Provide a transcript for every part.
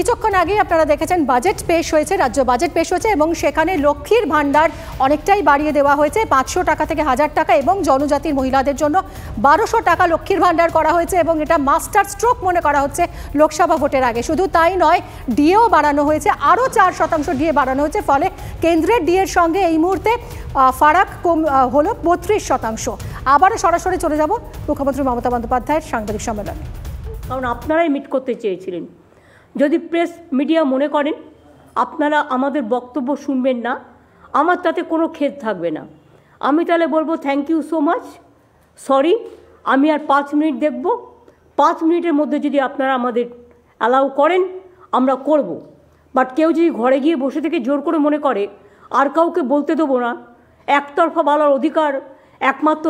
কিছুক্ষণ আগে আপনারা দেখেছেন বাজেট পেশ হয়েছে, রাজ্য বাজেট পেশ হয়েছে এবং সেখানে লক্ষ্মীর ভান্ডার অনেকটাই বাড়িয়ে দেওয়া হয়েছে, 500 টাকা থেকে 1000 টাকা এবং জনজাতির মহিলাদের জন্য 1200 টাকা লক্ষ্মীর ভান্ডার করা হয়েছে এবং এটা মাস্টার স্ট্রোক মনে করা হচ্ছে লোকসভা ভোটের আগে। শুধু তাই নয়, ডিএও বাড়ানো হয়েছে, আরও 4% ডিএ বাড়ানো হয়েছে, ফলে কেন্দ্রের ডিএর সঙ্গে এই মুহূর্তে ফারাক হলো 32%। আবারও সরাসরি চলে যাব মুখ্যমন্ত্রী মমতা বন্দ্যোপাধ্যায়ের সাংবাদিক সম্মেলনে। কারণ আপনারাই মিট করতে চেয়েছিলেন। যদি প্রেস মিডিয়া মনে করেন আপনারা আমাদের বক্তব্য শুনবেন না, আমার তাতে কোনো খেদ থাকবে না। আমি তাহলে বলবো thank you so much, sorry, আমি আর 5 মিনিট দেখব। 5 মিনিটের মধ্যে যদি আপনারা আমাদের অ্যালাউ করেন আমরা করব। বাট কেউ যদি ঘরে গিয়ে বসে থেকে জোর করে মনে করে আর কাউকে বলতে দেবো না, একতরফা বলার অধিকার একমাত্র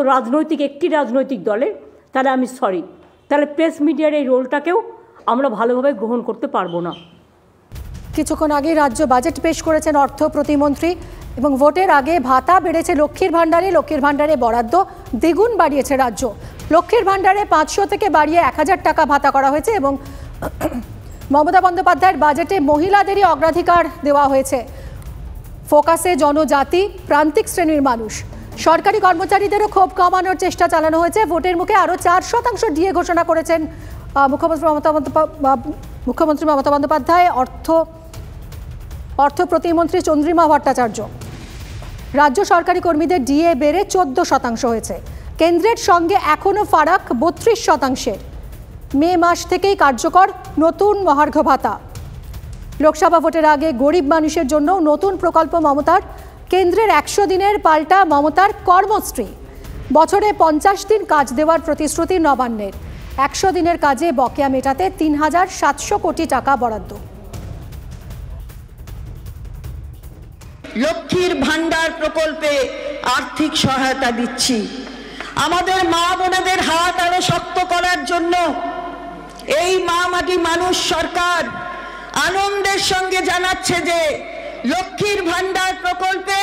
একটি রাজনৈতিক দলে, তাহলে আমি সরি, তাহলে প্রেস মিডিয়ার এই রোলটাকেও আমরা ভালোভাবে গ্রহণ করতে পারবো না। কিছুক্ষণ আগে রাজ্য বাজেট পেশ করেছেন অর্থ প্রতিমন্ত্রী এবং ভোটের আগে ভাতা বেড়েছে লক্ষ্মীর ভান্ডারে বরাদ্দ দ্বিগুণ বাড়িয়েছে রাজ্য। লক্ষ্মীর ভান্ডারে 500 থেকে বাড়িয়ে 1000 টাকা ভাতা করা হয়েছে এবং মমতা বন্দ্যোপাধ্যায়ের বাজেটে মহিলাদেরই অগ্রাধিকার দেওয়া হয়েছে। ফোকাসে জনজাতি, প্রান্তিক শ্রেণীর মানুষ, সরকারি কর্মচারীদেরও ক্ষোভ কমানোর চেষ্টা চালানো হয়েছে। ভোটের মুখে আরও 4% ডিএ ঘোষণা করেছেন মুখ্যমন্ত্রী মমতা বন্দ্যোপাধ্যায়, অর্থ প্রতিমন্ত্রী চন্দ্রিমা ভট্টাচার্য। রাজ্য সরকারি কর্মীদের ডিএ বেড়ে 14% হয়েছে। কেন্দ্রের সঙ্গে এখনও ফারাক 32%। মে মাস থেকেই কার্যকর নতুন মহার্ঘ ভাতা। লোকসভা ভোটের আগে গরিব মানুষের জন্য নতুন প্রকল্প মমতার। কেন্দ্রের 100 দিনের পাল্টা মমতার কর্মশ্রী। বছরে 50 দিন কাজ দেওয়ার প্রতিশ্রুতি নবান্নের। 100 দিনের কাজে বকেয়া মেটাতে 3700 কোটি টাকা বরাদ্দ। লক্ষ্মীর ভান্ডার প্রকল্পে আর্থিক সহায়তা দিচ্ছি। আমাদের মা বোনেদের হাত আরো শক্ত করার জন্য এই মা মাটি মানুষ সরকার আনন্দের সঙ্গে জানাচ্ছে যে লক্ষ্মীর ভান্ডার প্রকল্পে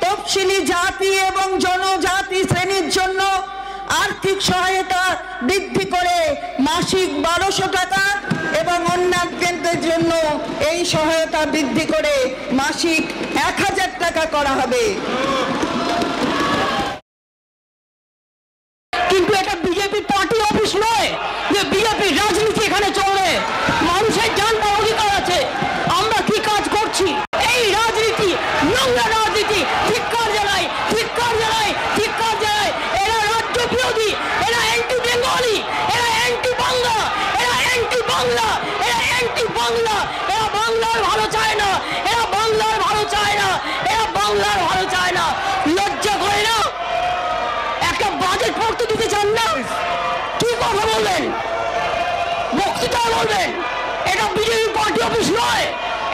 তফসিলি জাতি এবং জনজাতি শ্রেণীর জন্য আর্থিক সহায়তা বৃদ্ধি করে মাসিক 1200 টাকা এবং অন্যান্যদের জন্য এই সহায়তা বৃদ্ধি করে মাসিক 1000 টাকা করা হবে। কিন্তু এটা বিজেপি পার্টি অফিস নয় যে বিজেপি রাজনীতি এখানে চলে। মানুষের জানবার অধিকার আছে আমরা কি কাজ করছি। এই রাজনীতি নোংরা রাজনীতি, ধিক্কার জানাই, ধিক্কার জানাই, ধিক্কার জানাই। এরা রাজ্য বিরোধী, এরা অ্যান্টি বেঙ্গলি, এরা অ্যান্টি বাংলা, এরা অ্যান্টি বাংলা, এরা অ্যান্টি বাংলা। এরা বাংলার ভালো চায় না, এরা বাংলার ভালো চায় না, এরা বাংলার ভালো চায় না। লজ্জা করে না? একটা বাজেট পড়তে দিতে চান না? কি কথা বলবেন? বক্তৃতা বলবেন? এটা বিজেপি পার্টি অফিস নয়,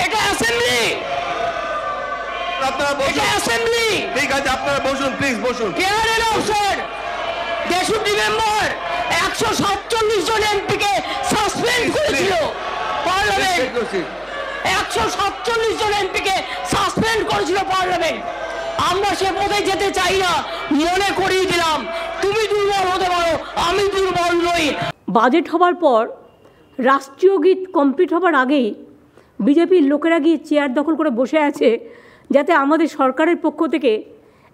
এটা অ্যাসেম্বলি। এটা অ্যাসেম্বলি। ঠিক আছে, আপনারা বসুন, প্লিজ বসুন। কেয়ারের অফিসার ডেপুটি মেম্বার 147 জন এমপিকে সাসপেন্ড করেছিল পার্লামেন্ট। 147 জন এমপিকে সাসপেন্ড করেছিল পার্লামেন্ট। আমরা সে পথে যেতে চাই না, মনে করিয়ে দিলাম। তুমি দুর্বল হতে পারো, আমি দুর্বল নই। বাজেট হবার পর রাষ্ট্রীয় গীত কমপ্লিট হবার আগেই বিজেপির লোকেরা গিয়ে চেয়ার দখল করে বসে আছে, যাতে আমাদের সরকারের পক্ষ থেকে,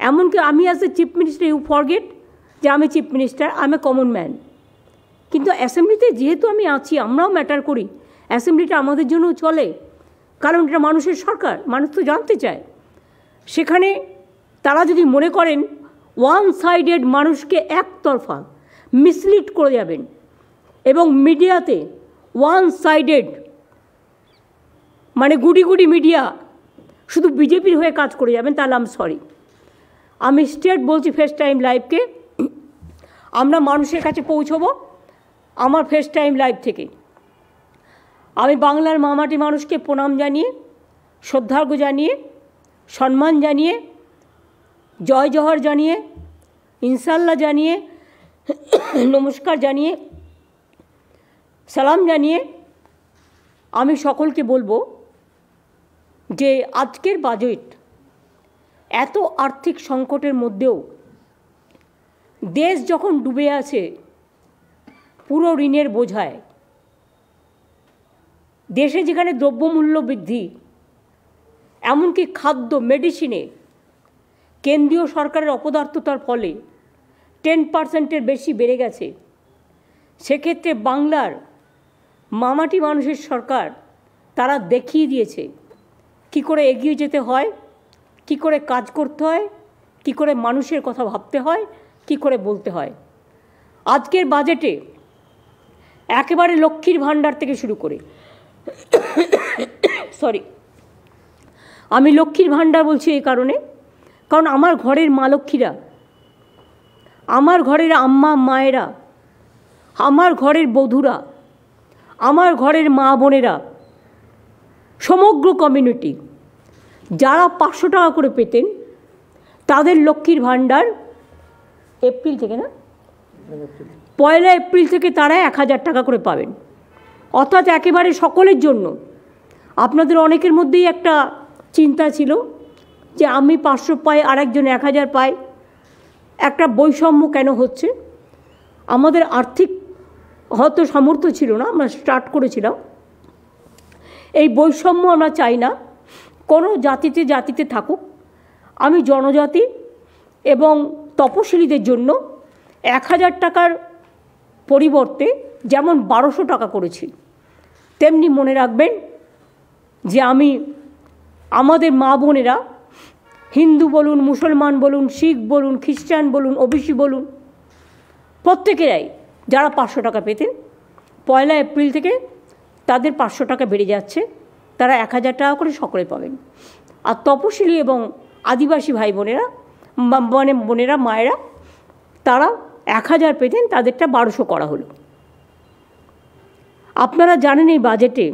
এমনকি আমি as a chief minister, you forget যে আমি chief minister, I am a common man. কিন্তু অ্যাসেম্বলিতে যেহেতু আমি আছি, আমরাও ম্যাটার করি, অ্যাসেম্বলিটা আমাদের জন্যও চলে, কারণ এটা মানুষের সরকার, মানুষ তো জানতে চায়। সেখানে তারা যদি মনে করেন ওয়ান সাইডেড মানুষকে একতরফা মিসলিড করে যাবেন এবং মিডিয়াতে ওয়ান সাইডেড মানে গুটি গুটি মিডিয়া শুধু বিজেপির হয়ে কাজ করে যাবেন, তাহলে আমি সরি। আমি স্ট্রেট বলছি ফেস টাইম লাইভকে, আমরা মানুষের কাছে পৌঁছবো আমার ফেস টাইম লাইভ থেকে। আমি বাংলার মামাটি মানুষকে প্রণাম জানিয়ে, শ্রদ্ধার্ঘ্য জানিয়ে, সম্মান জানিয়ে, জয় জহর জানিয়ে, ইনশাল্লাহ জানিয়ে, নমস্কার জানিয়ে, সালাম জানিয়ে আমি সকলকে বলবো যে আজকের বাজেট এত আর্থিক সংকটের মধ্যেও দেশ যখন ডুবে আছে পুরো ঋণের বোঝায়, দেশে যেখানে দ্রব্যমূল্য বৃদ্ধি, এমনকি খাদ্য মেডিসিনে কেন্দ্রীয় সরকারের অপদার্থতার ফলে 10% বেশি বেড়ে গেছে, সেক্ষেত্রে বাংলার মামাটি মানুষের সরকার তারা দেখিয়ে দিয়েছে কি করে এগিয়ে যেতে হয়, কি করে কাজ করতে হয়, কি করে মানুষের কথা ভাবতে হয়, কি করে বলতে হয়। আজকের বাজেটে একেবারে লক্ষ্মীর ভাণ্ডার থেকে শুরু করে আমি লক্ষ্মীর ভাণ্ডার বলছি এই কারণে, কারণ আমার ঘরের মা লক্ষ্মীরা, আমার ঘরের আম্মা মায়েরা, আমার ঘরের বধূরা, আমার ঘরের মা বোনেরা, সমগ্র কমিউনিটি যারা 500 টাকা করে পেতেন, তাদের লক্ষ্মীর ভাণ্ডার এপ্রিল থেকে, না 1 এপ্রিল থেকে তারা 1000 টাকা করে পাবেন। অর্থাৎ একেবারে সকলের জন্য। আপনাদের অনেকের মধ্যেই একটা চিন্তা ছিল যে আমি 500 পাই, আরেকজন 1000 পায়, একটা বৈষম্য কেন হচ্ছে। আমাদের আর্থিক হয়তো সামর্থ্য ছিল না, আমরা স্টার্ট করেছিলাম। এই বৈষম্য আমরা চাই না, কোনো জাতিতে থাকুক। আমি জনজাতি এবং তপশিলীদের জন্য 1000 টাকার পরিবর্তে যেমন 1200 টাকা করেছি, তেমনি মনে রাখবেন যে আমি আমাদের মা বোনেরা, হিন্দু বলুন, মুসলমান বলুন, শিখ বলুন, খ্রিস্টান বলুন, ওবিসি বলুন, প্রত্যেকেরাই যারা 500 টাকা পেতেন 1 এপ্রিল থেকে তাদের 500 টাকা বেড়ে যাচ্ছে, তারা 1000 টাকা করে সকলে পাবেন। আর তপশিলি এবং আদিবাসী ভাই বোনেরা, মানে বোনেরা, মায়েরা, তারা 1000 পেতেন, তাদেরটা 1200 করা হলো। আপনারা জানেন এই বাজেটে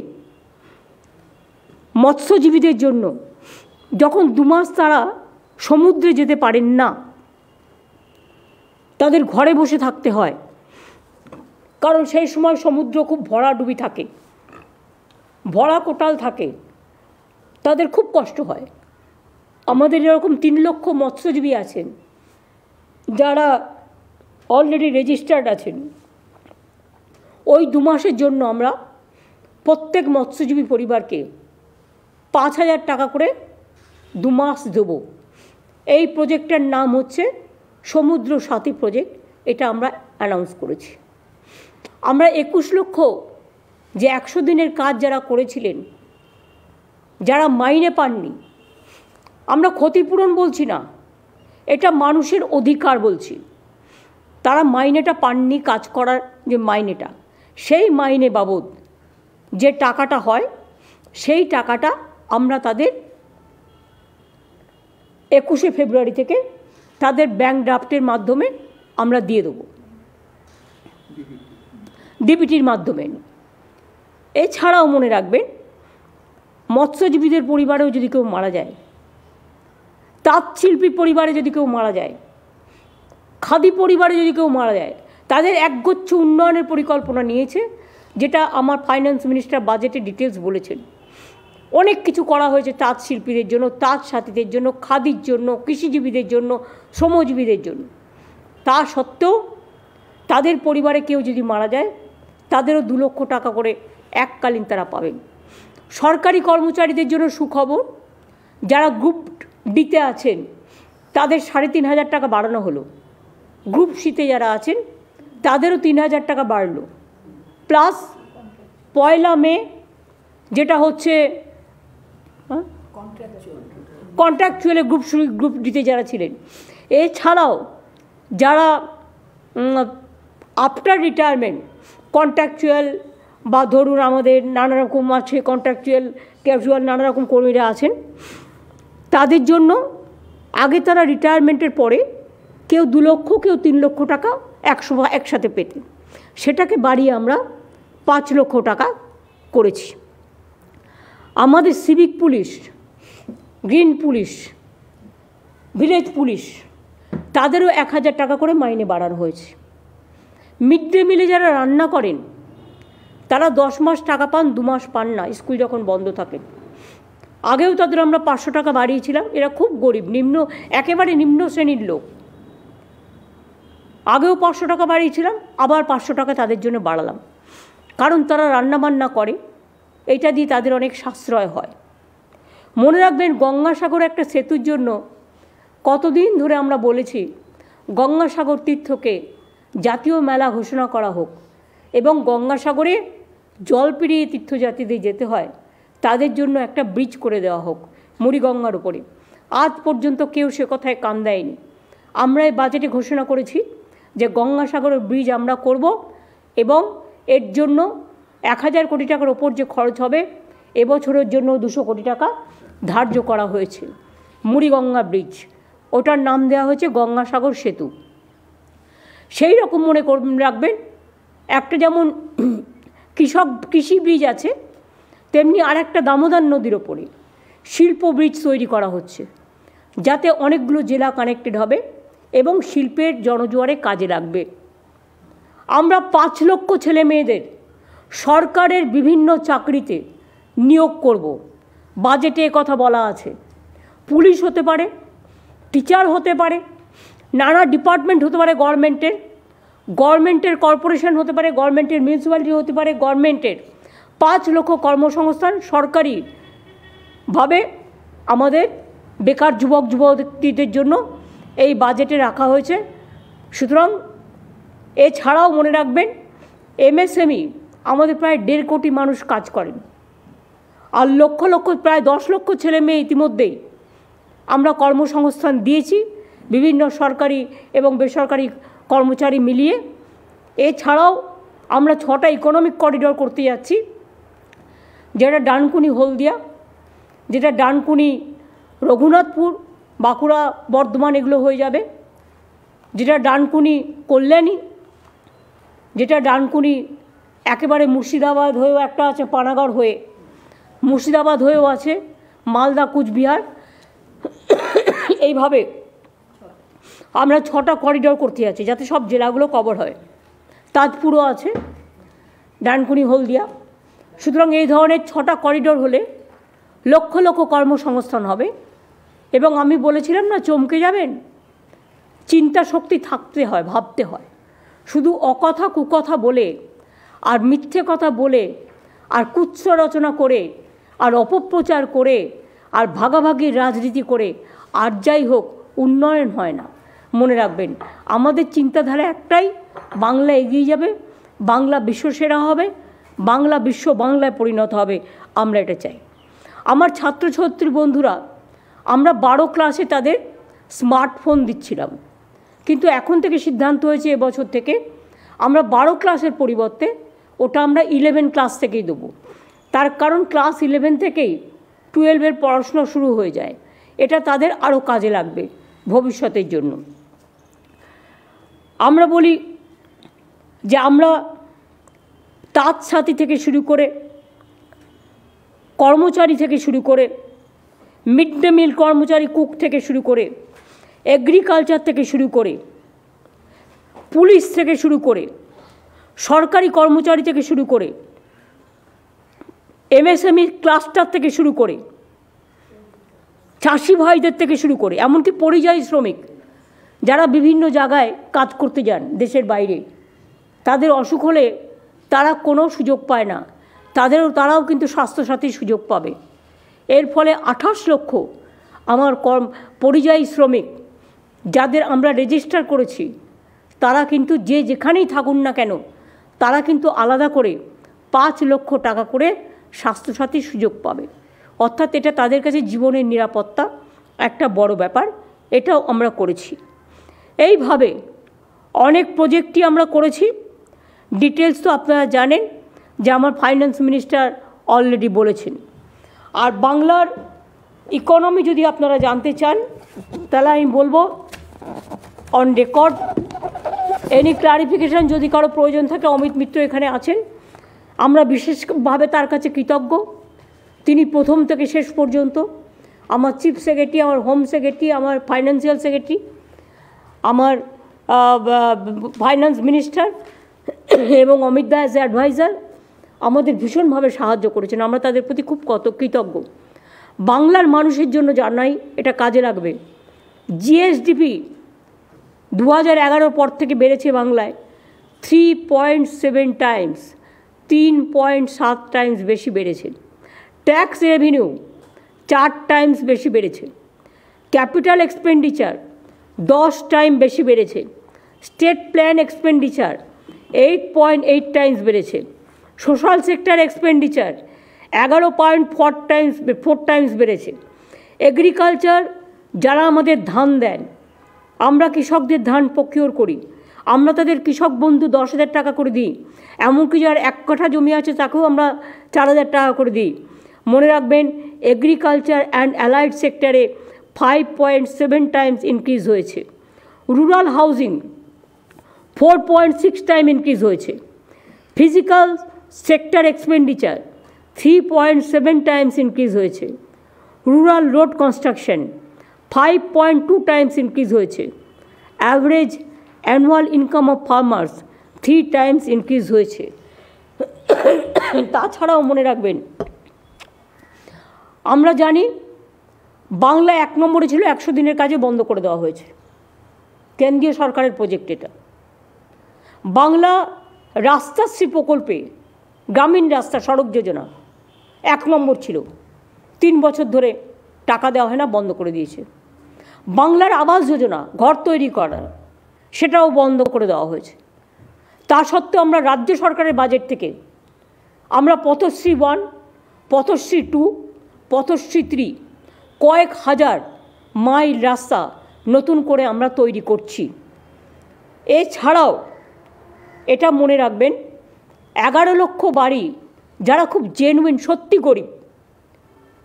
মৎস্যজীবীদের জন্য যখন 2 মাস তারা সমুদ্রে যেতে পারেন না, তাদের ঘরে বসে থাকতে হয়, কারণ সেই সময় সমুদ্র খুব ভরাডুবি থাকে, ভরা কোটাল থাকে, তাদের খুব কষ্ট হয়। আমাদের এরকম 3 লক্ষ মৎস্যজীবী আছেন যারা অলরেডি রেজিস্টার্ড আছেন। ওই 2 মাসের জন্য আমরা প্রত্যেক মৎস্যজীবী পরিবারকে 5000 টাকা করে 2 মাস দেব। এই প্রজেক্টের নাম হচ্ছে সমুদ্র সাথী প্রজেক্ট, এটা আমরা অ্যানাউন্স করেছি। আমরা 21 লক্ষ যে 100 দিনের কাজ যারা করেছিলেন, যারা মাইনে পাননি, আমরা ক্ষতিপূরণ বলছি না, এটা মানুষের অধিকার বলছি। তারা মাইনেটা পাননি, কাজ করার যে মাইনেটা, সেই মাইনে বাবদ যে টাকাটা হয়, সেই টাকাটা আমরা তাদের 21শে ফেব্রুয়ারি থেকে তাদের ব্যাংক ড্রাফটের মাধ্যমে আমরা দিয়ে দেবো, ডিবিটির মাধ্যমে। এছাড়াও মনে রাখবেন, মৎস্যজীবীদের পরিবারেও যদি কেউ মারা যায়, তাঁতশিল্পী পরিবারে যদি কেউ মারা যায়, খাদি পরিবারে যদি কেউ মারা যায়, তাদের একগুচ্ছ উন্নয়নের পরিকল্পনা নিয়েছে, যেটা আমার ফাইন্যান্স মিনিস্টার বাজেটে ডিটেলস বলেছেন। অনেক কিছু করা হয়েছে তাঁত শিল্পীদের জন্য, তাঁত সাথীদের জন্য, খাদির জন্য, কৃষিজীবীদের জন্য, শ্রমজীবীদের জন্য। তা সত্ত্বেও তাদের পরিবারে কেউ যদি মারা যায়, তাদেরও 2 লক্ষ টাকা করে এককালীন তারা পাবেন। সরকারি কর্মচারীদের জন্য সুখবর, যারা গ্রুপ ডিতে আছেন তাদের 3500 টাকা বাড়ানো হলো, গ্রুপ সিতে যারা আছেন তাদেরও 3000 টাকা বাড়লো, প্লাস 1 মে যেটা হচ্ছে কন্ট্রাকচুয়ালে গ্রুপ ডিতে যারা ছিলেন। এছাড়াও যারা আফটার রিটায়ারমেন্ট কন্ট্রাকচুয়াল বা ধরুন আমাদের নানা রকম আছে, কন্ট্রাকচুয়াল, ক্যাজুয়াল, নানা রকম কর্মীরা আছেন, তাদের জন্য আগে তারা রিটায়ারমেন্টের পরে কেউ 2 লক্ষ, কেউ 3 লক্ষ টাকা একসাথে পেতেন, সেটাকে বাড়িয়ে আমরা 5 লক্ষ টাকা করেছি। আমাদের civic police, green police, village police, তাদেরও 1000 টাকা করে মাইনে বাড়ানো হয়েছে। মিড ডে মিলে যারা রান্না করেন তারা 10 মাস টাকা পান, 2 মাস পান না, স্কুল যখন বন্ধ থাকে। আগেও তাদের আমরা 500 টাকা বাড়িয়েছিলাম, এরা খুব গরিব, একেবারে নিম্ন শ্রেণীর লোক। আগেও 500 টাকা বাড়িয়েছিলাম, আবার 500 টাকা তাদের জন্য বাড়ালাম, কারণ তারা রান্নাবান্না করে, এটা দিয়ে তাদের অনেক সাশ্রয় হয়। মনে রাখবেন, গঙ্গাসাগর একটা সেতুর জন্য কতদিন ধরে আমরা বলেছি গঙ্গাসাগর তীর্থকে জাতীয় মেলা ঘোষণা করা হোক এবং গঙ্গাসাগরে জল পেরিয়ে তীর্থযাত্রীদের যেতে হয়, তাদের জন্য একটা ব্রিজ করে দেওয়া হোক মুড়িগঙ্গার উপরে। আজ পর্যন্ত কেউ সে কথায় কান দেয়নি। আমরা এই বাজেটে ঘোষণা করেছি যে গঙ্গাসাগরের ব্রিজ আমরা করব এবং এর জন্য 1000 কোটি টাকার ওপর যে খরচ হবে, এবছরের জন্য 200 কোটি টাকা ধার্য করা হয়েছে। মুড়িগঙ্গা ব্রিজ, ওটার নাম দেওয়া হয়েছে গঙ্গাসাগর সেতু। সেই রকম মনে রাখবেন, একটা যেমন কৃষি ব্রিজ আছে, তেমনি আর একটা দামোদর নদীর ওপরে শিল্প ব্রিজ তৈরি করা হচ্ছে, যাতে অনেকগুলো জেলা কানেক্টেড হবে এবং শিল্পের জনজোয়ারে কাজে লাগবে। আমরা 5 লক্ষ ছেলে মেয়েদের সরকারের বিভিন্ন চাকরিতে নিয়োগ করব। বাজেটে কথা বলা আছে। পুলিশ হতে পারে, টিচার হতে পারে, নানা ডিপার্টমেন্ট হতে পারে, গভর্নমেন্টের কর্পোরেশন হতে পারে, গভর্নমেন্টের মিউনিসিপ্যালিটি হতে পারে, গভর্নমেন্টের 5 লক্ষ কর্মসংস্থান সরকারিভাবে আমাদের বেকার যুবক যুবতীদের জন্য এই বাজেটে রাখা হয়েছে। সুতরাং এছাড়াও মনে রাখবেন, এমএসএমই আমাদের প্রায় 1.5 কোটি মানুষ কাজ করেন, আর প্রায় 10 লক্ষ ছেলে মেয়ে ইতিমধ্যেই আমরা কর্মসংস্থান দিয়েছি বিভিন্ন সরকারি এবং বেসরকারি কর্মচারী মিলিয়ে। এছাড়াও আমরা 6টা ইকোনমিক করিডোর করতে যাচ্ছি, যেটা ডানকুনি হলদিয়া, যেটা ডানকুনি রঘুনাথপুর, বাঁকুড়া, বর্ধমান এগুলো হয়ে যাবে, যেটা ডানকুনি কল্যাণী, যেটা ডানকুনি একেবারে মুর্শিদাবাদ হয়েও একটা আছে, পানাগড় হয়ে মুর্শিদাবাদ হয়েও আছে, মালদা, কুচবিহার, এইভাবে আমরা 6টা করিডোর করতে যাচ্ছি যাতে সব জেলাগুলো কভার হয়। তাজপুরও আছে, ডানকুনি হলদিয়া। সুতরাং এই ধরনের 6টা করিডোর হলে লক্ষ লক্ষ কর্মসংস্থান হবে। এবং আমি বলেছিলাম না, চমকে যাবেন, চিন্তা শক্তি থাকতে হয়, ভাবতে হয়। শুধু অকথা কুকথা বলে আর মিথ্যে কথা বলে আর কুৎস রচনা করে আর অপপ্রচার করে আর ভাগাভাগির রাজনীতি করে আর যাই হোক উন্নয়ন হয় না। মনে রাখবেন, আমাদের চিন্তাধারা একটাই, বাংলা এগিয়ে যাবে, বাংলা বিশ্বসেরা হবে, বাংলা বিশ্ব বাংলায় পরিণত হবে। আমরা এটা চাই। আমার ছাত্রছাত্রী বন্ধুরা, আমরা 12 ক্লাসে তাদের স্মার্টফোন দিচ্ছিলাম, কিন্তু এখন থেকে সিদ্ধান্ত হয়েছে এবছর থেকে আমরা 12 ক্লাসের পরিবর্তে ওটা আমরা 11 ক্লাস থেকেই দেবো। তার কারণ ক্লাস 11 থেকেই 12-এর পড়াশোনা শুরু হয়ে যায়। এটা তাদের আরও কাজে লাগবে ভবিষ্যতের জন্য। আমরা বলি যে আমরা তাঁত সাথী থেকে শুরু করে, কর্মচারী থেকে শুরু করে, মিড ডে মিল কর্মচারী, কুক থেকে শুরু করে, এগ্রিকালচার থেকে শুরু করে, পুলিশ থেকে শুরু করে, সরকারি কর্মচারী থেকে শুরু করে, এমএসএমই ক্লাস্টার থেকে শুরু করে, চাষি ভাইদের থেকে শুরু করে, এমনকি পরিযায়ী শ্রমিক যারা বিভিন্ন জায়গায় কাজ করতে যান দেশের বাইরে, তাদের অসুখ হলে তারা কোনো সুযোগ পায় না, তারাও কিন্তু স্বাস্থ্যসাথীর সুযোগ পাবে। এর ফলে 28 লক্ষ আমার পরিযায়ী শ্রমিক যাদের আমরা রেজিস্টার করেছি, তারা কিন্তু যে যেখানেই থাকুন না কেন, তারা কিন্তু আলাদা করে 5 লক্ষ টাকা করে স্বাস্থ্যসাথীর সুযোগ পাবে। অর্থাৎ এটা তাদের কাছে জীবনের নিরাপত্তা একটা বড় ব্যাপার। এটাও আমরা করেছি। এইভাবে অনেক প্রজেক্টই আমরা করেছি। ডিটেলস তো আপনারা জানেন যে আমার ফাইন্যান্স মিনিস্টার অলরেডি বলেছেন। আর বাংলার ইকোনমি যদি আপনারা জানতে চান, তাহলে আমি বলবো অন রেকর্ড, এনি ক্লারিফিকেশান যদি কারো প্রয়োজন থাকে, অমিত মিত্র এখানে আছেন, আমরা বিশেষভাবে তার কাছে কৃতজ্ঞ। তিনি প্রথম থেকে শেষ পর্যন্ত আমার চিফ সেক্রেটারি, আমার হোম সেক্রেটারি, আমার ফাইন্যান্সিয়াল সেক্রেটারি, আমার ফাইন্যান্স মিনিস্টার এবং অমিত দা অ্যাজ এ অ্যাডভাইজার আমাদের ভীষণভাবে সাহায্য করেছেন। আমরা তাদের প্রতি খুব কৃতজ্ঞ। বাংলার মানুষের জন্য জানাই, এটা কাজে লাগবে। জিএসডিপি 2011 পর থেকে বেড়েছে বাংলায় 3.7 টাইমস। 3.7 টাইমস বেশি বেড়েছে। ট্যাক্স রেভিনিউ 4 টাইমস বেশি বেড়েছে। ক্যাপিটাল এক্সপেন্ডিচার 10 টাইম বেশি বেড়েছে। স্টেট প্ল্যান এক্সপেন্ডিচার 8.8 টাইমস বেড়েছে। সোশ্যাল সেক্টর এক্সপেন্ডিচার 11.4 টাইমস বেড়েছে। এগ্রিকালচার, যারা আমাদের ধান দেন, আমরা কৃষকদের ধান প্রকিওর করি, আমরা তাদের কৃষক বন্ধু 10,000 টাকা করে দিই। এমনকি যার 1 কাঠা জমি আছে তাকেও আমরা 4,000 টাকা করে দিই। মনে রাখবেন, এগ্রিকালচার অ্যান্ড অ্যালাইড সেক্টরে 5.7 টাইমস ইনক্রিজ হয়েছে। রুরাল হাউজিং 4.6 টাইম ইনক্রিজ হয়েছে। Physical sector expenditure 3.7 times increase হয়েছে। Rural road construction 5.2 times increase হয়েছে। Average annual income of farmers 3 times increase হয়েছে। তাছাড়াও মনে রাখবেন, আমরা জানি বাংলা 1 নম্বরে ছিল, 100 দিনের কাজে বন্ধ করে দেওয়া হয়েছে। কেন্দ্রীয় সরকারের প্রজেক্ট এটা। বাংলা রাস্তাশ্রী প্রকল্পে, গ্রামীণ রাস্তা সড়ক যোজনা 1 নম্বর ছিল, 3 বছর ধরে টাকা দেওয়া হয় না, বন্ধ করে দিয়েছে। বাংলার আবাস যোজনা, ঘর তৈরি করা, সেটাও বন্ধ করে দেওয়া হয়েছে। তা সত্ত্বেও আমরা রাজ্য সরকারের বাজেট থেকে আমরা পথশ্রী 1, পথশ্রী 2, পথশ্রী 3 কয়েক হাজার মাইল রাস্তা নতুন করে আমরা তৈরি করছি। এছাড়াও এটা মনে রাখবেন, 11 লক্ষ বাড়ি, যারা খুব জেনুইন, সত্যি গরিব,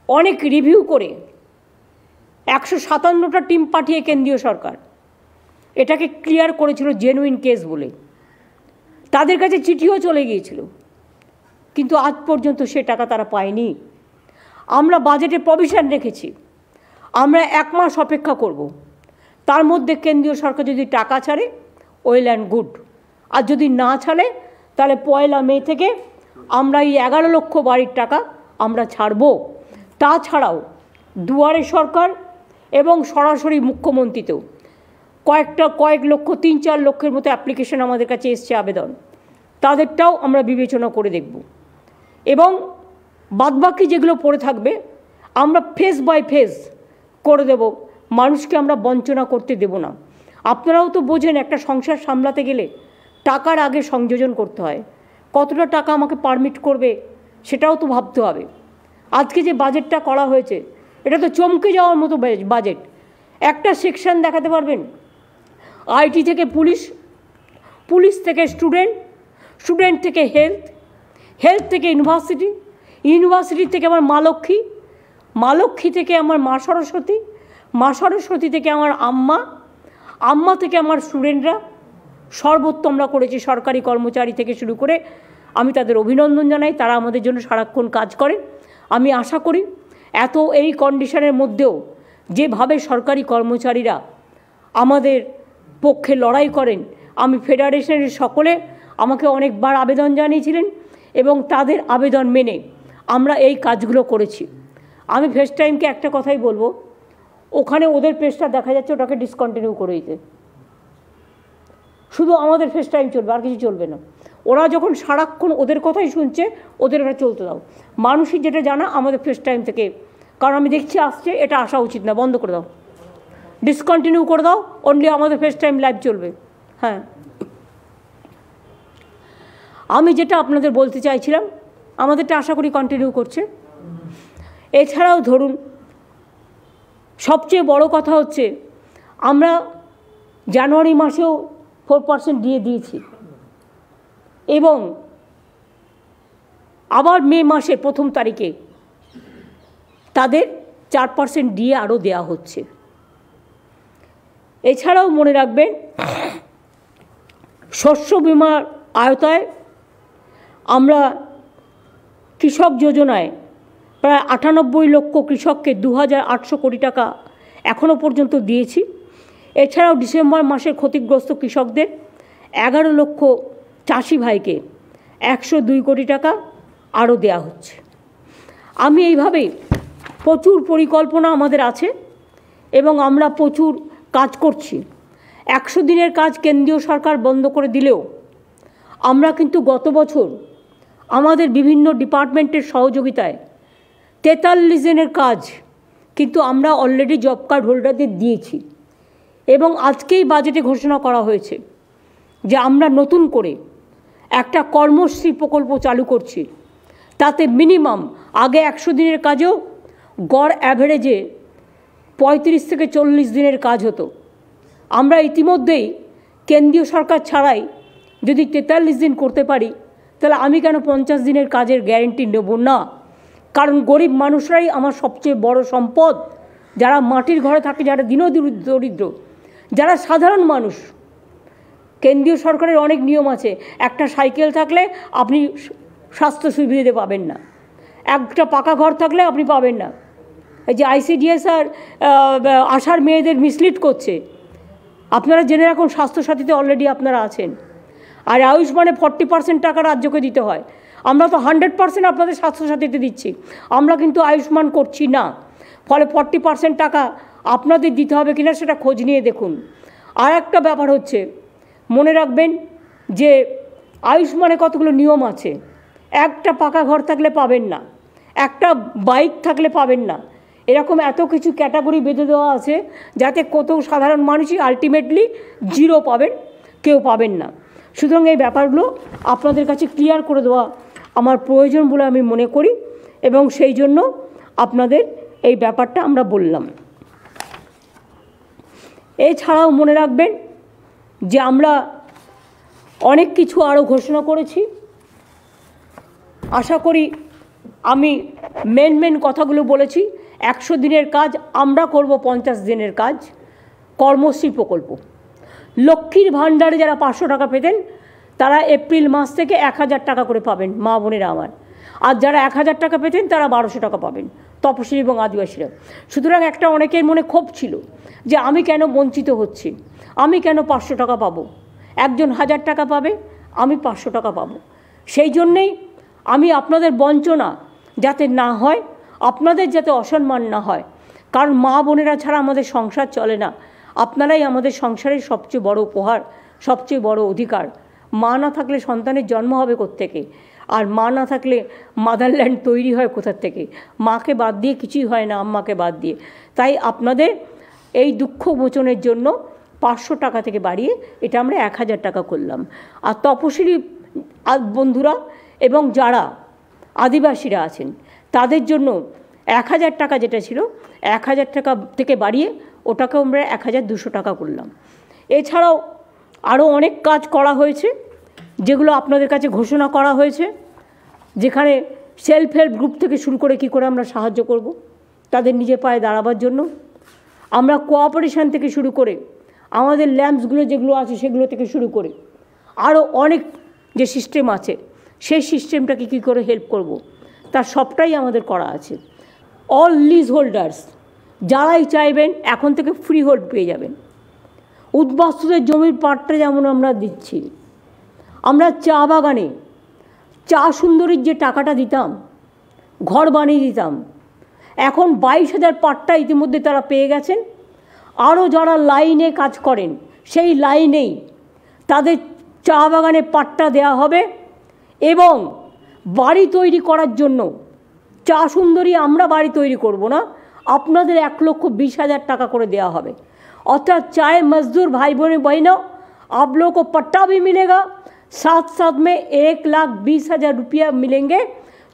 অনেক রিভিউ করে 157টা টিম পাঠিয়ে কেন্দ্রীয় সরকার এটাকে ক্লিয়ার করেছিল জেনুইন কেস বলে। তাদের কাছে চিঠিও চলে গিয়েছিল, কিন্তু আজ পর্যন্ত সে টাকা তারা পায়নি। আমরা বাজেটে প্রভিশন রেখেছি, আমরা 1 মাস অপেক্ষা করব, তার মধ্যে কেন্দ্রীয় সরকার যদি টাকা ছাড়ে ওয়েল অ্যান্ড গুড, আর যদি না ছাড়ে তাহলে 1 মে থেকে আমরা এই 11 লক্ষ বাড়ির টাকা আমরা ছাড়ব। তাছাড়াও দুয়ারে সরকার এবং সরাসরি মুখ্যমন্ত্রীতেও কয়েক লক্ষ, 3-4 লক্ষের মতো অ্যাপ্লিকেশন আমাদের কাছে এসছে, আবেদন, তাদেরটাও আমরা বিবেচনা করে দেখব। এবং বাদবাকি যেগুলো পড়ে থাকবে আমরা ফেজ বাই ফেজ করে দেব, মানুষকে আমরা বঞ্চনা করতে দেব না। আপনারাও তো বোঝেন, একটা সংসার সামলাতে গেলে টাকার আগে সংযোজন করতে হয়। কতটা টাকা আমাকে পারমিট করবে সেটাও তো ভাবতে হবে। আজকে যে বাজেটটা করা হয়েছে এটা তো চমকে যাওয়ার মতো বাজেট। একটা সেকশন দেখাতে পারবেন, আইটি থেকে পুলিশ, পুলিশ থেকে স্টুডেন্ট, স্টুডেন্ট থেকে হেলথ, হেলথ থেকে ইউনিভার্সিটি, ইউনিভার্সিটি থেকে আমার মা লক্ষ্মী, মা লক্ষ্মী থেকে আমার মা সরস্বতী, মা সরস্বতী থেকে আমার আম্মা, আম্মা থেকে আমার স্টুডেন্টরা। সর্বোত্তম আমরা করেছি। সরকারি কর্মচারী থেকে শুরু করে আমি তাদের অভিনন্দন জানাই, তারা আমাদের জন্য সারাক্ষণ কাজ করে। আমি আশা করি এই কন্ডিশনের মধ্যেও যেভাবে সরকারি কর্মচারীরা আমাদের পক্ষে লড়াই করেন, আমি ফেডারেশনের সকলে আমাকে অনেকবার আবেদন জানিয়েছিলেন এবং তাদের আবেদন মেনে আমরা এই কাজগুলো করেছি। আমি ফেস টাইমকে একটা কথাই বলবো, ওখানে ওদের পেজটা দেখা যাচ্ছে, ওটাকে ডিসকন্টিনিউ করে দিতে। শুধু আমাদের ফেস টাইম চলবে, আর কিছু চলবে না। ওরা যখন সারাক্ষণ ওদের কথাই শুনছে, ওদের এটা চলতে দাও। মানুষই যেটা জানা আমাদের ফেস টাইম থেকে, কারণ আমি দেখছি আসছে, এটা আসা উচিত না, বন্ধ করে দাও, ডিসকন্টিনিউ করে দাও, অনলি আমাদের ফেস টাইম লাইভ চলবে। হ্যাঁ, আমি যেটা আপনাদের বলতে চাইছিলাম, আমাদেরটা আশা করি কন্টিনিউ করছে। এছাড়াও ধরুন, সবচেয়ে বড় কথা হচ্ছে আমরা জানুয়ারি মাসেও 4% দিয়ে দিয়েছি এবং আবার মে মাসের 1 তারিখে তাদের 4% দিয়ে আরও দেওয়া হচ্ছে। এছাড়াও মনে রাখবেন, শস্য বিমার আওতায় আমরা কৃষক যোজনায় প্রায় 98 লক্ষ কৃষককে 2,800 কোটি টাকা এখনও পর্যন্ত দিয়েছি। এছাড়াও ডিসেম্বর মাসের ক্ষতিগ্রস্ত কৃষকদের 11 লক্ষ চাষি ভাইকে 102 কোটি টাকা আরও দেওয়া হচ্ছে। আমি এইভাবেই প্রচুর পরিকল্পনা আমাদের আছে এবং আমরা প্রচুর কাজ করছি। 100 দিনের কাজ কেন্দ্রীয় সরকার বন্ধ করে দিলেও আমরা কিন্তু গত বছর আমাদের বিভিন্ন ডিপার্টমেন্টের সহযোগিতায় 43 জনের কাজ কিন্তু আমরা অলরেডি জব কার্ড হোল্ডারদের দিয়েছি এবং আজকেই বাজেটে ঘোষণা করা হয়েছে যে আমরা নতুন করে একটা কর্মশ্রী প্রকল্প চালু করছি। তাতে মিনিমাম আগে 100 দিনের কাজেও গড় অ্যাভারেজে 35 থেকে 40 দিনের কাজ হতো। আমরা ইতিমধ্যেই কেন্দ্রীয় সরকার ছাড়াই যদি 43 দিন করতে পারি তাহলে আমি কেন 50 দিনের কাজের গ্যারেন্টি নেব না? কারণ গরিব মানুষরাই আমার সবচেয়ে বড় সম্পদ, যারা মাটির ঘরে থাকে, যারা দরিদ্র, যারা সাধারণ মানুষ। কেন্দ্রীয় সরকারের অনেক নিয়ম আছে, একটা সাইকেল থাকলে আপনি স্বাস্থ্য সুবিধা পাবেন না, একটা পাকা ঘর থাকলে আপনি পাবেন না। এই যে ICDS আর আশার মেয়েদের মিসলিড করছে, আপনারা জেনে রাখুন স্বাস্থ্যসাথীতে অলরেডি আপনারা আছেন। আর আয়ুষ্মানে 40% টাকা রাজ্যকে দিতে হয়, আমরা তো 100% আপনাদের স্বাস্থ্যসাথীতে দিচ্ছি, আমরা কিন্তু আয়ুষ্মান করছি না। ফলে 40% টাকা আপনাদের দিতে হবে কিনা সেটা খোঁজ নিয়ে দেখুন। আর একটা ব্যাপার হচ্ছে, মনে রাখবেন যে আয়ুষ্মানে কতগুলো নিয়ম আছে। একটা পাকা ঘর থাকলে পাবেন না, একটা বাইক থাকলে পাবেন না, এরকম এত কিছু ক্যাটাগরি বেঁধে দেওয়া আছে যাতে কত সাধারণ মানুষই আলটিমেটলি জিরো পাবেন, কেউ পাবেন না। সুতরাং এই ব্যাপারগুলো আপনাদের কাছে ক্লিয়ার করে দেওয়া আমার প্রয়োজন বলে আমি মনে করি এবং সেই জন্য আপনাদের এই ব্যাপারটা আমরা বললাম। এছাড়াও মনে রাখবেন যে আমরা অনেক কিছু আরও ঘোষণা করেছি। আশা করি আমি মেন কথাগুলো বলেছি। 100 দিনের কাজ আমরা করব, 50 দিনের কাজ, কর্মশ্রী প্রকল্প। লক্ষ্মীর ভাণ্ডারে যারা 500 টাকা পেতেন তারা এপ্রিল মাস থেকে 1000 টাকা করে পাবেন, মা বোনেরা আমার। আর যারা 1000 টাকা পেতেন তারা 1200 টাকা পাবেন, তপশিলি এবং আদিবাসীরা। সুতরাং একটা অনেকের মনে ক্ষোভ ছিল যে আমি কেন বঞ্চিত হচ্ছি, আমি কেন 500 টাকা পাবো, একজন 1000 টাকা পাবে, আমি 500 টাকা পাবো। সেই জন্যেই আমি আপনাদের বঞ্চনা যাতে না হয়, আপনাদের যাতে অসম্মান না হয়, কারণ মা বোনেরা ছাড়া আমাদের সংসার চলে না। আপনারাই আমাদের সংসারের সবচেয়ে বড় উপহার, সবচেয়ে বড় অধিকার। মা না থাকলে সন্তানের জন্ম হবে কোত্থেকে? আর মা না থাকলে মাদারল্যান্ড তৈরি হয় কোথার থেকে? মাকে বাদ দিয়ে কিছুই হয় না, আম্মাকে বাদ দিয়ে। তাই আপনাদের এই দুঃখ মোচনের জন্য 500 টাকা থেকে বাড়িয়ে এটা আমরা 1000 টাকা করলাম। আর তপশিলি বন্ধুরা এবং যারা আদিবাসীরা আছেন তাদের জন্য 1000 টাকা যেটা ছিল 1000 টাকা থেকে বাড়িয়ে ওটাকে আমরা 1200 টাকা করলাম। এছাড়াও আরও অনেক কাজ করা হয়েছে যেগুলো আপনাদের কাছে ঘোষণা করা হয়েছে, যেখানে সেলফ হেল্প গ্রুপ থেকে শুরু করে কী করে আমরা সাহায্য করব তাদের নিজে পায়ে দাঁড়াবার জন্য। আমরা কোঅপারেশন থেকে শুরু করে আমাদের ল্যাম্পসগুলো যেগুলো আছে সেগুলো থেকে শুরু করে আরও অনেক যে সিস্টেম আছে সেই সিস্টেমটাকে কী করে হেল্প করব তার সবটাই আমাদের করা আছে। অল লিজ হোল্ডার্স যারাই চাইবেন এখন থেকে ফ্রি হোল্ড পেয়ে যাবেন। উদ্বাস্তুদের জমির পাট্টা যেমন আমরা দিচ্ছি, আমরা চা বাগানে চা সুন্দরীর যে টাকাটা দিতাম, ঘর বানিয়ে দিতাম, এখন 22,000 পাট্টা ইতিমধ্যে তারা পেয়ে গেছেন। আরও যারা লাইনে কাজ করেন সেই লাইনেই তাদের চা বাগানে পাট্টা দেওয়া হবে এবং বাড়ি তৈরি করার জন্য চা সুন্দরী আমরা বাড়ি তৈরি করব না, আপনাদের 1,20,000 টাকা করে দেওয়া হবে। अर्थात चाहे मजदूर भाई बहनों आप लोगों को पट्टा भी मिलेगा, साथ साथ में 1,20,000 रुपया मिलेंगे,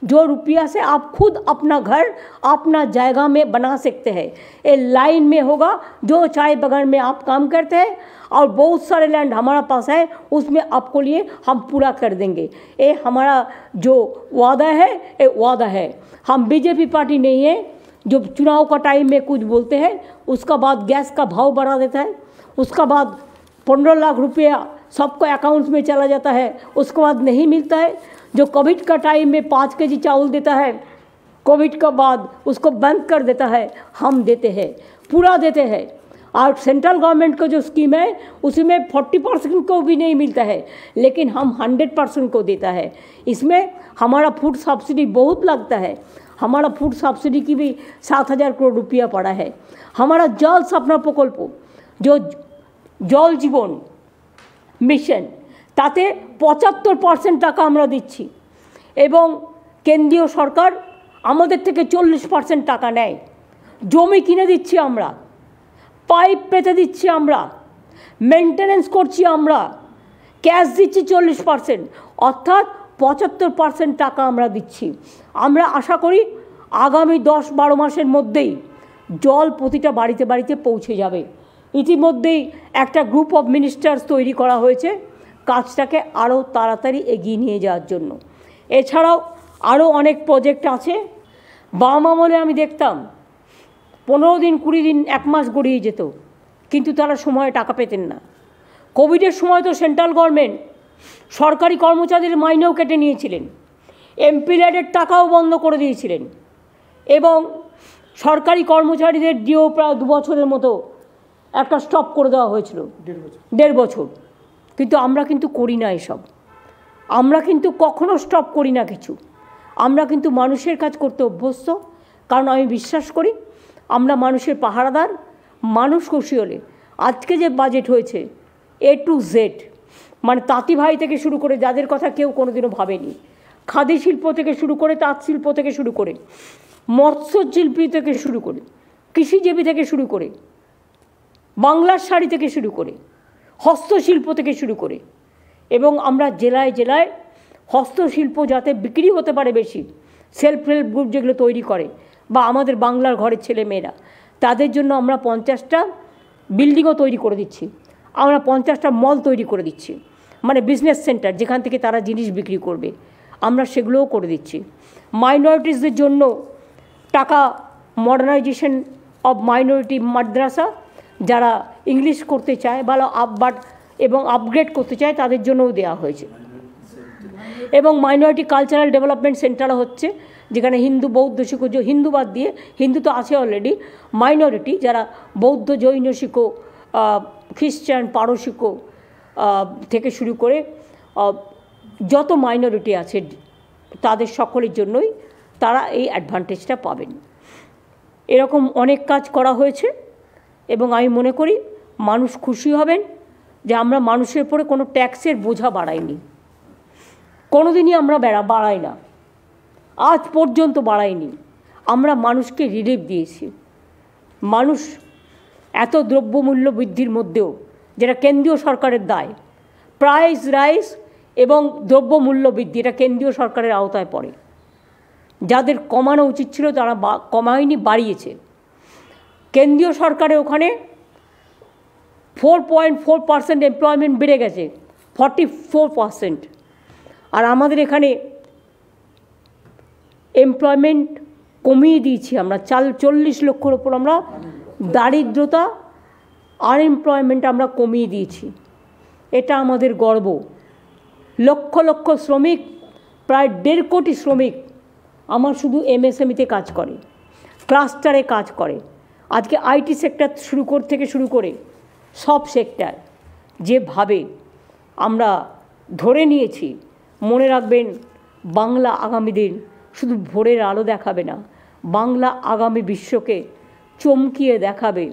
जो रुपया से आप खुद अपना घर अपना जगह में बना सकते हैं। ये लाइन में होगा जो चाय बगान में आप काम करते हैं और बहुत सारे लैंड हमारा पास है, उसमें आपको लिए हम पूरा कर देंगे। ये हमारा जो वादा है ये वादा है। हम बीजेपी पार्टी नहीं है जो चुनाव का टाइम में कुछ बोलते हैं, उसका बाद गैस का भाव बढ़ा देता है, उसका बाद 15 लाख रुपया सबको अकाउंट्स में चला जाता है, उसके बाद नहीं मिलता है। जो कोविड का टाइम में 5 kg चावल देता है, कोविड का बाद उसको बंद कर देता है, हम देते हैं, पूरा देते हैं। और सेंट्रल गवर्नमेंट का जो स्कीम है उसमें 40% को भी नहीं मिलता है, लेकिन हम 100% को देता है। इसमें हमारा फूड सब्सिडी बहुत लगता है, हमारा फूड सब्सिडी की भी 7,000 करोड़ रुपया पड़ा है। हमारा जल सपना प्रकल्प जो जल जीवन मिशन ताते 75% टाका আমরা দিচ্ছি এবং কেন্দ্রীয় সরকার আমাদের থেকে 40% টাকা নেয়। জমি কিনে দিচ্ছি আমরা, পাইপ পেতে দিচ্ছি আমরা, মেনটেনেন্স করছি আমরা, ক্যাশ দিচ্ছি 40%, অর্থাৎ 75% টাকা আমরা দিচ্ছি। আমরা আশা করি আগামী 10-12 মাসের মধ্যেই জল প্রতিটা বাড়িতে বাড়িতে পৌঁছে যাবে। ইতিমধ্যেই একটা গ্রুপ অফ মিনিস্টার্স তৈরি করা হয়েছে কাজটাকে আরও তাড়াতাড়ি এগিয়ে নিয়ে যাওয়ার জন্য। এছাড়াও আরও অনেক প্রজেক্ট আছে। বাম আমলে আমি দেখতাম 15 দিন 20 দিন 1 মাস গড়িয়ে যেত, কিন্তু তারা সময়ে টাকা পেতেন না। কোভিডের সময় তো সেন্ট্রাল গভর্নমেন্ট সরকারি কর্মচারীদের মাইনেও কেটে নিয়েছিলেন, এমপিল্যাডের টাকাও বন্ধ করে দিয়েছিলেন, এবং সরকারি কর্মচারীদের ডিও প্রায় 2 বছরের মতো একটা স্টপ করে দেওয়া হয়েছিল, 1.5 বছর। কিন্তু আমরা কিন্তু করি না এসব, আমরা কিন্তু কখনো স্টপ করি না কিছু। আমরা কিন্তু মানুষের কাজ করতে অভ্যস্ত, কারণ আমি বিশ্বাস করি আমরা মানুষের পাহারাদার। মানুষ খুশি হলে, আজকে যে বাজেট হয়েছে A to Z, মানে তাঁতি ভাই থেকে শুরু করে যাদের কথা কেউ কোনোদিনও ভাবেনি, খাদি শিল্প থেকে শুরু করে, তাঁত শিল্প থেকে শুরু করে, মৎস্যশিল্পী থেকে শুরু করে, কৃষিজীবী থেকে শুরু করে, বাংলার শাড়ি থেকে শুরু করে, হস্তশিল্প থেকে শুরু করে, এবং আমরা জেলায় জেলায় হস্তশিল্প যাতে বিক্রি হতে পারে বেশি, সেলফ হেল্প গ্রুপ যেগুলো তৈরি করে, বা আমাদের বাংলার ঘরের ছেলে মেয়েরা, তাদের জন্য আমরা 50টা বিল্ডিংও তৈরি করে দিচ্ছি, আমরা 50টা মল তৈরি করে দিচ্ছি, মানে বিজনেস সেন্টার যেখান থেকে তারা জিনিস বিক্রি করবে, আমরা সেগুলোও করে দিচ্ছি। মাইনরিটিসদের জন্য টাকা, মডার্নাইজেশন অফ মাইনরিটি মাদ্রাসা, যারা ইংলিশ করতে চায় বা এবং আপগ্রেড করতে চায় তাদের জন্যও দেওয়া হয়েছে। এবং মাইনরিটি কালচারাল ডেভেলপমেন্ট সেন্টারও হচ্ছে, যেখানে হিন্দু বৌদ্ধ শিখ, হিন্দু বাদ দিয়ে, হিন্দু তো আছে অলরেডি, মাইনরিটি যারা বৌদ্ধ জৈন শিখ, খ্রিস্টান পারসিক থেকে শুরু করে যত মাইনরিটি আছে তাদের সকলের জন্যই তারা এই অ্যাডভান্টেজটা পাবেন। এরকম অনেক কাজ করা হয়েছে এবং আমি মনে করি মানুষ খুশি হবেন যে আমরা মানুষের উপরে কোনো ট্যাক্সের বোঝা বাড়াইনি, কোনো দিনই আমরা বাড়াই না, আজ পর্যন্ত বাড়াইনি। আমরা মানুষকে রিলিফ দিয়েছি। মানুষ এত দ্রব্যমূল্য বৃদ্ধির মধ্যেও, যেটা কেন্দ্রীয় সরকারের দায়, প্রাইস রাইস এবং দ্রব্যমূল্য বৃদ্ধি, এটা কেন্দ্রীয় সরকারের আওতায় পড়ে। যাদের কমানো উচিত ছিল তারা কমায়নি, বাড়িয়েছে। কেন্দ্রীয় সরকারের ওখানে 4.4% এমপ্লয়মেন্ট বেড়ে গেছে, 44%। আর আমাদের এখানে এমপ্লয়মেন্ট কমিয়ে দিয়েছি আমরা, 40 লক্ষর ওপর আমরা দারিদ্রতা, আনএমপ্লয়মেন্ট আমরা কমিয়ে দিয়েছি। এটা আমাদের গর্ব। লক্ষ লক্ষ শ্রমিক, প্রায় 1.5 কোটি শ্রমিক আমার শুধু MSME-তে কাজ করে, ক্লাস্টারে কাজ করে। আজকে IT সেক্টর থেকে শুরু করে সব সেক্টর যেভাবে আমরা ধরে নিয়েছি, মনে রাখবেন বাংলা আগামী দিন শুধু ভোরের আলো দেখাবে না, বাংলা আগামী বিশ্বকে চমকিয়ে দেখাবে।